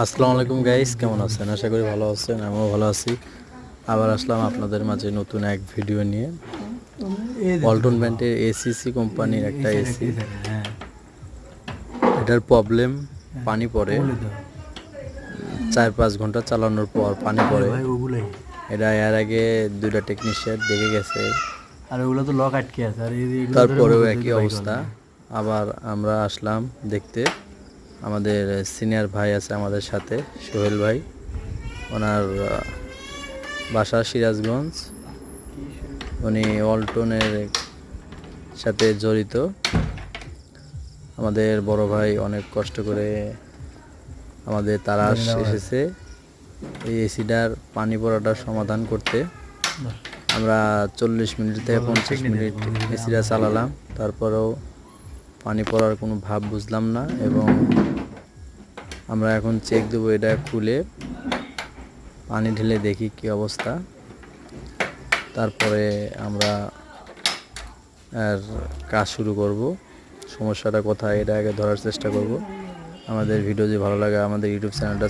আসসালামু আলাইকুম গাইস, কেমন আছেন? আশা করি ভালো আছেন। আমিও ভালো আছি। আবার আসলাম আপনাদের মাঝে নতুন এক ভিডিও নিয়ে। ওয়ালটন ব্র্যান্ডের এসিসি কোম্পানির একটা এসি, এটার প্রবলেম পানি পড়ে 4-5 ঘন্টা চালানোর পর পানি পড়ে। এটা এর আগে 2টা টেকনিশিয়ান দেখে গেছে, আর ওগুলো তো লক আটকে আছে। আর তারপরেও একই অবস্থা। আবার আমরা আসলাম দেখতে। আমাদের সিনিয়র ভাই আছে আমাদের সাথে, সোহেল ভাই। ওনার বাসা সিরাজগঞ্জ। উনি ওয়ালটনের সাথে জড়িত। আমাদের বড় ভাই অনেক কষ্ট করে আমাদের তারা এসেছে এই এসিটার পানি পড়াটার সমাধান করতে। আমরা 40 মিনিট থেকে 50 মিনিট এসিটা চালালাম, তারপরেও পানি পড়ার কোনো ভাব বুঝলাম না। এবং আমরা এখন চেক দেবো, এটা খুলে পানি ঢেলে দেখি কি অবস্থা। তারপরে আমরা আর কাজ শুরু করব। সমস্যাটা কোথায় এটা আগে ধরার চেষ্টা করব। আমাদের ভিডিও যদি ভালো লাগে আমাদের ইউটিউব চ্যানেলটা